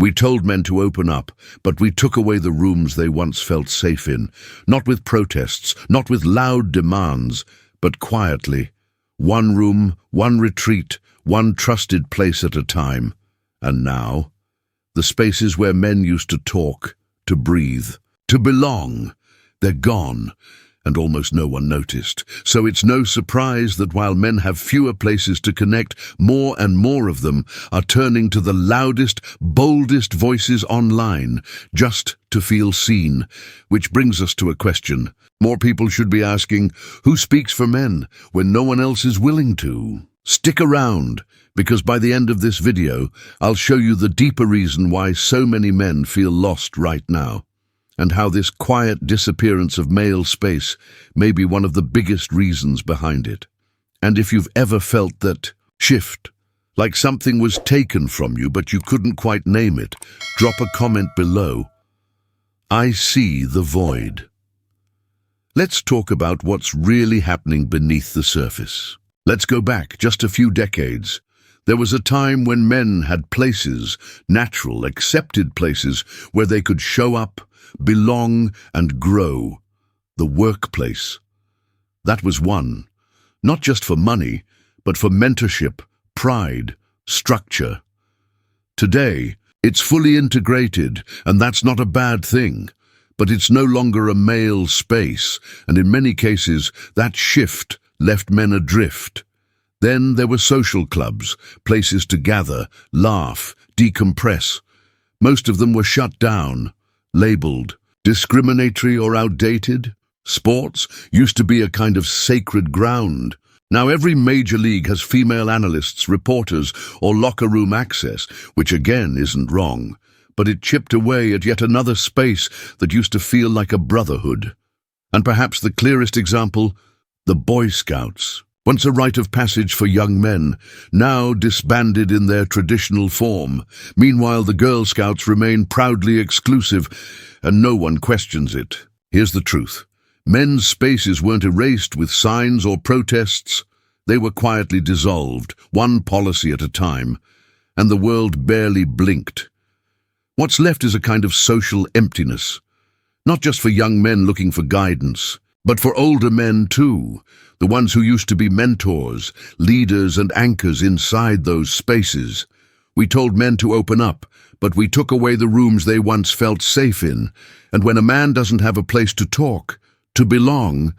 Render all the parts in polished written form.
We told men to open up, but we took away the rooms they once felt safe in, not with protests, not with loud demands, but quietly. One room, one retreat, one trusted place at a time. And now, the spaces where men used to talk, to breathe, to belong, they're gone, and almost no one noticed. So it's no surprise that while men have fewer places to connect, more and more of them are turning to the loudest, boldest voices online, just to feel seen. Which brings us to a question. More people should be asking, who speaks for men when no one else is willing to? Stick around, because by the end of this video, I'll show you the deeper reason why so many men feel lost right now, and how this quiet disappearance of male space may be one of the biggest reasons behind it. And if you've ever felt that shift, like something was taken from you but you couldn't quite name it, drop a comment below. I see the void. Let's talk about what's really happening beneath the surface. Let's go back just a few decades. There was a time when men had places, natural, accepted places, where they could show up, belong, and grow. The workplace. That was one, not just for money, but for mentorship, pride, structure. Today, it's fully integrated, and that's not a bad thing. But it's no longer a male space, and in many cases, that shift left men adrift. Then there were social clubs, places to gather, laugh, decompress. Most of them were shut down, labeled discriminatory or outdated. Sports used to be a kind of sacred ground. Now every major league has female analysts, reporters, or locker room access, which again isn't wrong. But it chipped away at yet another space that used to feel like a brotherhood. And perhaps the clearest example, the Boy Scouts. Once a rite of passage for young men, now disbanded in their traditional form. Meanwhile, the Girl Scouts remain proudly exclusive, and no one questions it. Here's the truth. Men's spaces weren't erased with signs or protests. They were quietly dissolved, one policy at a time, and the world barely blinked. What's left is a kind of social emptiness, not just for young men looking for guidance, but for older men too, the ones who used to be mentors, leaders and anchors inside those spaces. We told men to open up, but we took away the rooms they once felt safe in, and when a man doesn't have a place to talk, to belong,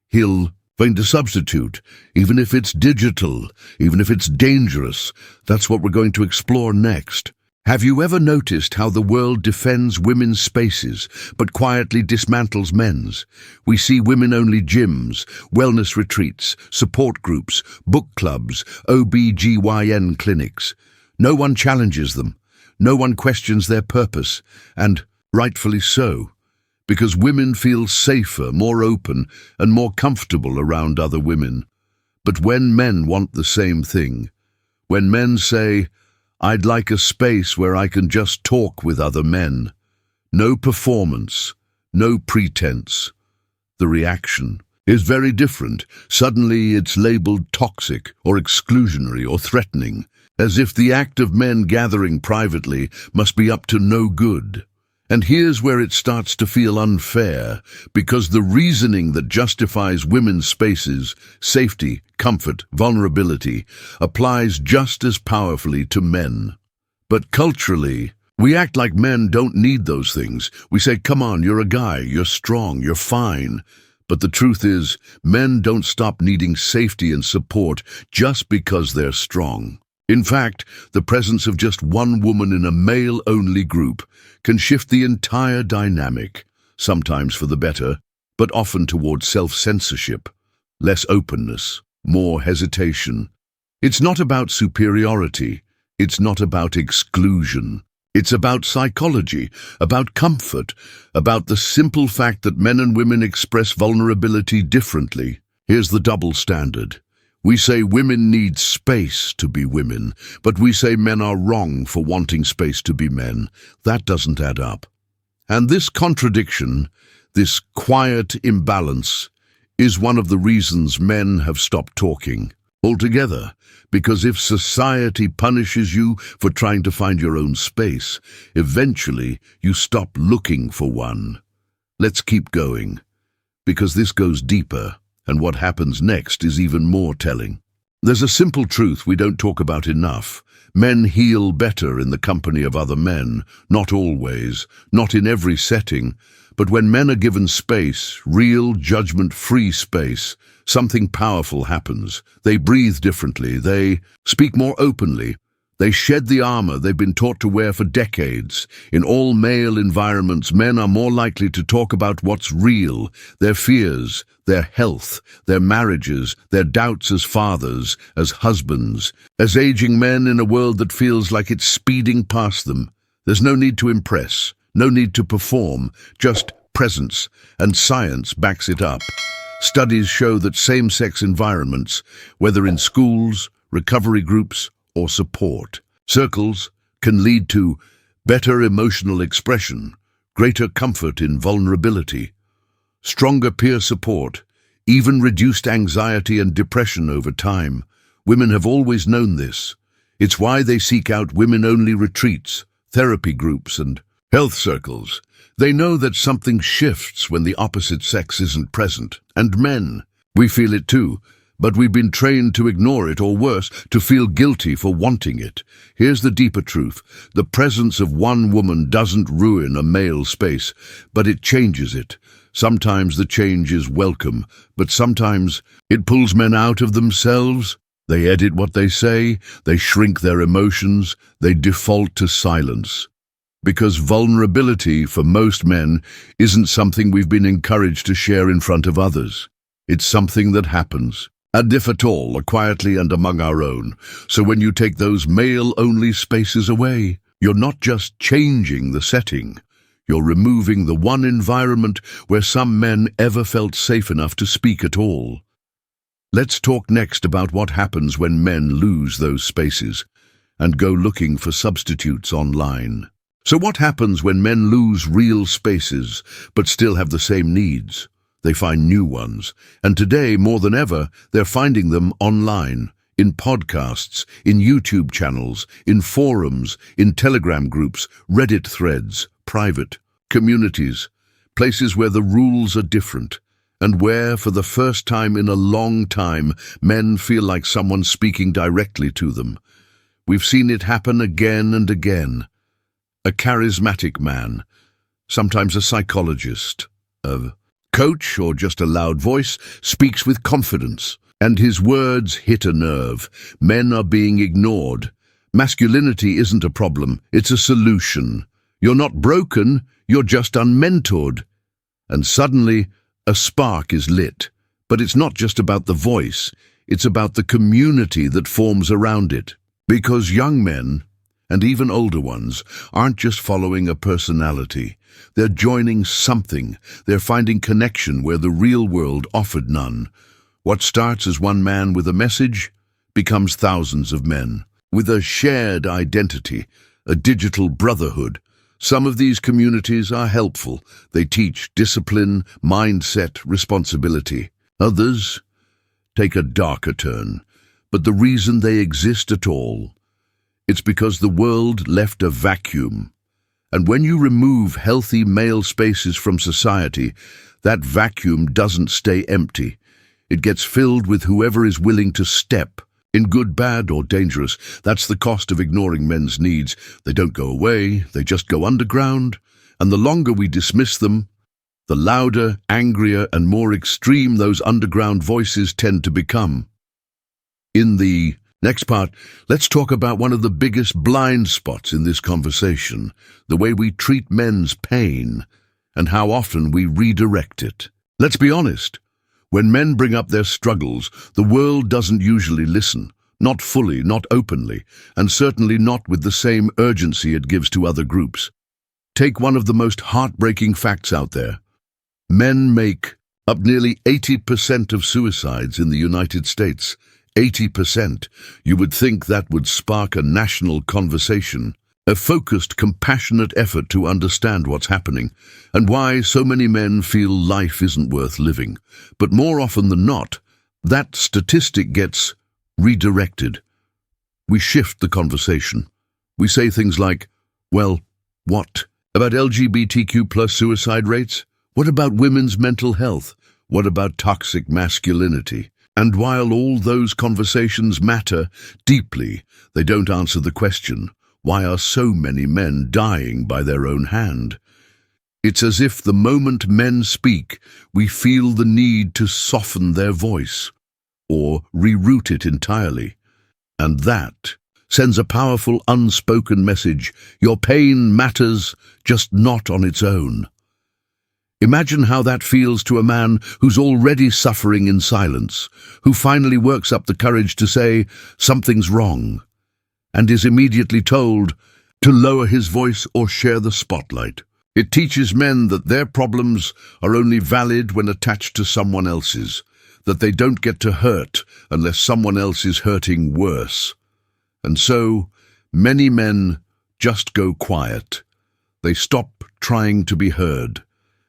he'll find a substitute, even if it's digital, even if it's dangerous. That's what we're going to explore next. Have you ever noticed how the world defends women's spaces, but quietly dismantles men's? We see women-only gyms, wellness retreats, support groups, book clubs, OB/GYN clinics. No one challenges them. No one questions their purpose, and rightfully so, because women feel safer, more open, and more comfortable around other women. But when men want the same thing, when men say, I'd like a space where I can just talk with other men. No performance, no pretense. The reaction is very different. Suddenly it's labeled toxic or exclusionary or threatening, as if the act of men gathering privately must be up to no good. And here's where it starts to feel unfair, because the reasoning that justifies women's spaces, safety, comfort, vulnerability, applies just as powerfully to men. But culturally, we act like men don't need those things. We say, come on, you're a guy, you're strong, you're fine. But the truth is, men don't stop needing safety and support just because they're strong. In fact, the presence of just one woman in a male-only group can shift the entire dynamic, sometimes for the better, but often towards self-censorship, less openness, more hesitation. It's not about superiority, it's not about exclusion. It's about psychology, about comfort, about the simple fact that men and women express vulnerability differently. Here's the double standard. We say women need space to be women, but we say men are wrong for wanting space to be men. That doesn't add up. And this contradiction, this quiet imbalance, is one of the reasons men have stopped talking. altogether, because if society punishes you for trying to find your own space, eventually you stop looking for one. Let's keep going, because this goes deeper, and what happens next is even more telling. There's a simple truth we don't talk about enough. Men heal better in the company of other men, not always, not in every setting, but when men are given space, real judgment-free space, something powerful happens. They breathe differently, they speak more openly, they shed the armor they've been taught to wear for decades. In all male environments, men are more likely to talk about what's real, their fears, their health, their marriages, their doubts as fathers, as husbands, as aging men in a world that feels like it's speeding past them. There's no need to impress, no need to perform, just presence, and science backs it up. Studies show that same-sex environments, whether in schools, recovery groups, or support circles, can lead to better emotional expression, greater comfort in vulnerability, stronger peer support, even reduced anxiety and depression over time. Women have always known this. It's why they seek out women-only retreats, therapy groups, and health circles. They know that something shifts when the opposite sex isn't present. And men, we feel it too, but we've been trained to ignore it, or worse, to feel guilty for wanting it. Here's the deeper truth. The presence of one woman doesn't ruin a male space, but it changes it. Sometimes the change is welcome, but sometimes it pulls men out of themselves. They edit what they say, they shrink their emotions, they default to silence. Because vulnerability, for most men, isn't something we've been encouraged to share in front of others. It's something that happens, and if at all, quietly and among our own. So when you take those male-only spaces away, you're not just changing the setting, you're removing the one environment where some men ever felt safe enough to speak at all. Let's talk next about what happens when men lose those spaces and go looking for substitutes online. So what happens when men lose real spaces but still have the same needs? They find new ones, and today, more than ever, they're finding them online, in podcasts, in YouTube channels, in forums, in Telegram groups, Reddit threads, private communities, places where the rules are different, and where, for the first time in a long time, men feel like someone's speaking directly to them. We've seen it happen again and again. A charismatic man, sometimes a psychologist, a coach, or just a loud voice, speaks with confidence, and his words hit a nerve. Men are being ignored. Masculinity isn't a problem, it's a solution. You're not broken, you're just unmentored. And suddenly, a spark is lit. But it's not just about the voice, it's about the community that forms around it. Because young men, and even older ones, aren't just following a personality. They're joining something. They're finding connection where the real world offered none. What starts as one man with a message becomes thousands of men with a shared identity, a digital brotherhood. Some of these communities are helpful. They teach discipline, mindset, responsibility. Others take a darker turn. But the reason they exist at all, it's because the world left a vacuum. And when you remove healthy male spaces from society, that vacuum doesn't stay empty. It gets filled with whoever is willing to step, in good, bad, or dangerous. That's the cost of ignoring men's needs. They don't go away, they just go underground. And the longer we dismiss them, the louder, angrier, and more extreme those underground voices tend to become. In the next part, let's talk about one of the biggest blind spots in this conversation, the way we treat men's pain and how often we redirect it. Let's be honest. When men bring up their struggles, the world doesn't usually listen, not fully, not openly, and certainly not with the same urgency it gives to other groups. Take one of the most heartbreaking facts out there. Men make up nearly 80% of suicides in the United States. 80%. You would think that would spark a national conversation, a focused, compassionate effort to understand what's happening and why so many men feel life isn't worth living. But more often than not, that statistic gets redirected. We shift the conversation. We say things like, well, what about LGBTQ plus suicide rates? What about women's mental health? What about toxic masculinity? And while all those conversations matter deeply, they don't answer the question, why are so many men dying by their own hand? It's as if the moment men speak, we feel the need to soften their voice or reroute it entirely. And that sends a powerful unspoken message. Your pain matters, just not on its own. Imagine how that feels to a man who's already suffering in silence, who finally works up the courage to say something's wrong, and is immediately told to lower his voice or share the spotlight. It teaches men that their problems are only valid when attached to someone else's, that they don't get to hurt unless someone else is hurting worse. And so, many men just go quiet. They stop trying to be heard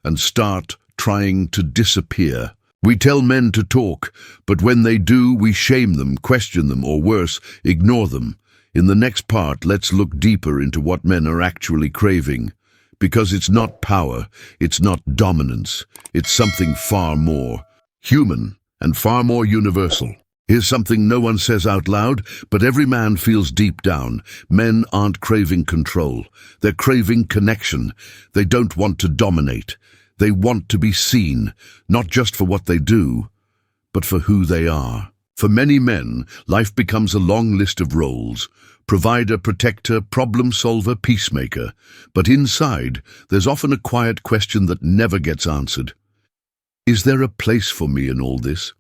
and start trying to disappear. We tell men to talk, but when they do, we shame them, question them, or worse, ignore them. In the next part, let's look deeper into what men are actually craving. Because it's not power, it's not dominance, it's something far more human and far more universal. Here's something no one says out loud, but every man feels deep down. Men aren't craving control. They're craving connection. They don't want to dominate. They want to be seen, not just for what they do, but for who they are. For many men, life becomes a long list of roles: provider, protector, problem solver, peacemaker. But inside, there's often a quiet question that never gets answered. Is there a place for me in all this?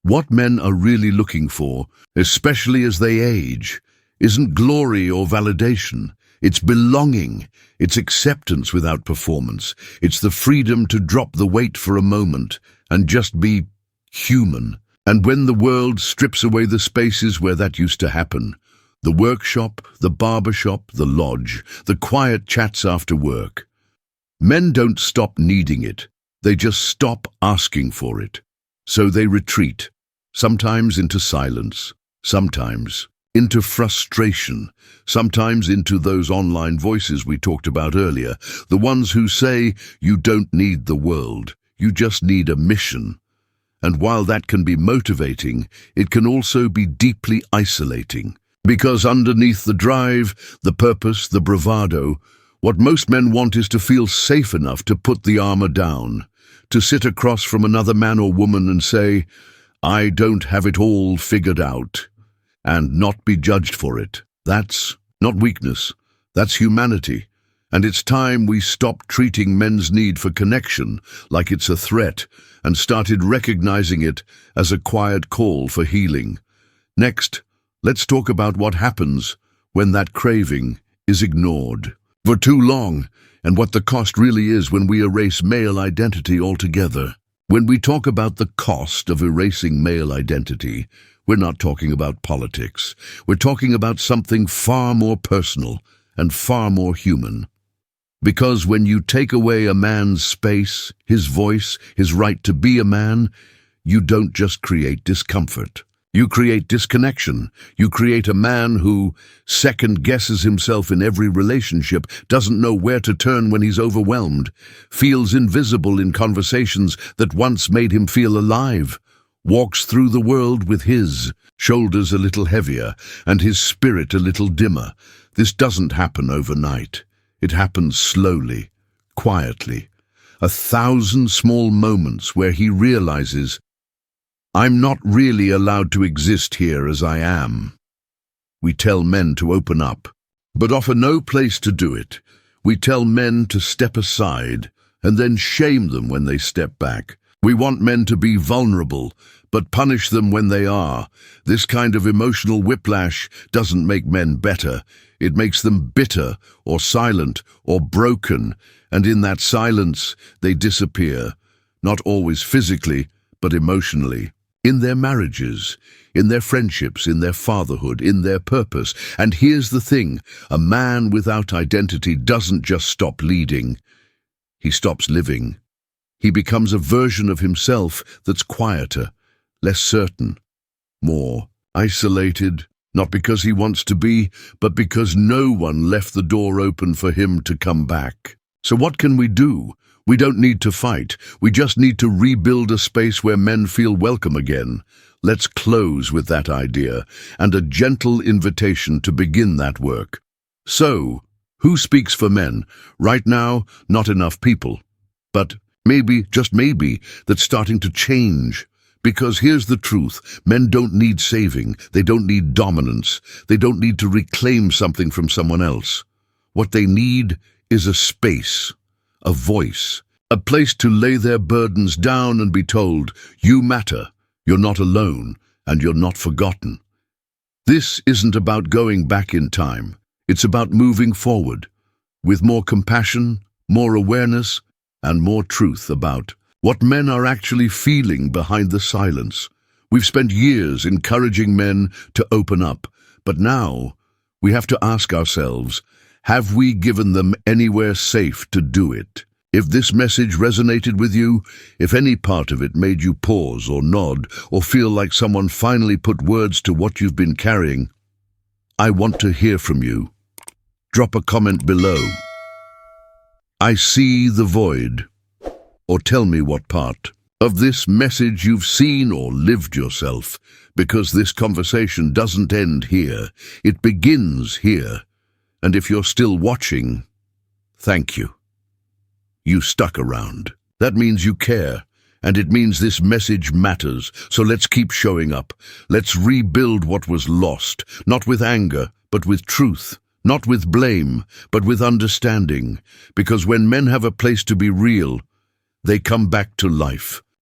What men are really looking for, especially as they age, isn't glory or validation. It's belonging. It's acceptance without performance. It's the freedom to drop the weight for a moment and just be human. And when the world strips away the spaces where that used to happen, the workshop, the barbershop, the lodge, the quiet chats after work, men don't stop needing it. They just stop asking for it. So they retreat, sometimes into silence, sometimes into frustration, sometimes into those online voices we talked about earlier, the ones who say, you don't need the world, you just need a mission. And while that can be motivating, it can also be deeply isolating. Because underneath the drive, the purpose, the bravado, what most men want is to feel safe enough to put the armor down, to sit across from another man or woman and say, I don't have it all figured out, and not be judged for it. That's not weakness, that's humanity. And it's time we stopped treating men's need for connection like it's a threat and started recognizing it as a quiet call for healing. Next, let's talk about what happens when that craving is ignored for too long, and what the cost really is when we erase male identity altogether. When we talk about the cost of erasing male identity, we're not talking about politics. We're talking about something far more personal and far more human. Because when you take away a man's space, his voice, his right to be a man, you don't just create discomfort. You create disconnection. You create a man who second-guesses himself in every relationship, doesn't know where to turn when he's overwhelmed, feels invisible in conversations that once made him feel alive, walks through the world with his shoulders a little heavier and his spirit a little dimmer. This doesn't happen overnight. It happens slowly, quietly. 1,000 small moments where he realizes, I'm not really allowed to exist here as I am. We tell men to open up, but offer no place to do it. We tell men to step aside and then shame them when they step back. We want men to be vulnerable, but punish them when they are. This kind of emotional whiplash doesn't make men better. It makes them bitter or silent or broken, and in that silence they disappear, not always physically, but emotionally. In their marriages, in their friendships, in their fatherhood, in their purpose. And here's the thing, a man without identity doesn't just stop leading, he stops living. He becomes a version of himself that's quieter, less certain, more isolated, not because he wants to be, but because no one left the door open for him to come back. So what can we do? We don't need to fight. We just need to rebuild a space where men feel welcome again. Let's close with that idea and a gentle invitation to begin that work. So, who speaks for men? Right now, not enough people. But maybe, just maybe, that's starting to change. Because here's the truth, men don't need saving, they don't need dominance, they don't need to reclaim something from someone else. What they need is a space, a voice, a place to lay their burdens down and be told, you matter, you're not alone, and you're not forgotten. This isn't about going back in time, it's about moving forward, with more compassion, more awareness, and more truth about what men are actually feeling behind the silence. We've spent years encouraging men to open up, but now we have to ask ourselves, have we given them anywhere safe to do it? If this message resonated with you, if any part of it made you pause or nod or feel like someone finally put words to what you've been carrying, I want to hear from you. Drop a comment below. I see the void. Or tell me what part of this message you've seen or lived yourself, because this conversation doesn't end here. It begins here. And if you're still watching, thank you. You stuck around. That means you care, and it means this message matters. So let's keep showing up. Let's rebuild what was lost, not with anger, but with truth. Not with blame, but with understanding. Because when men have a place to be real, they come back to life.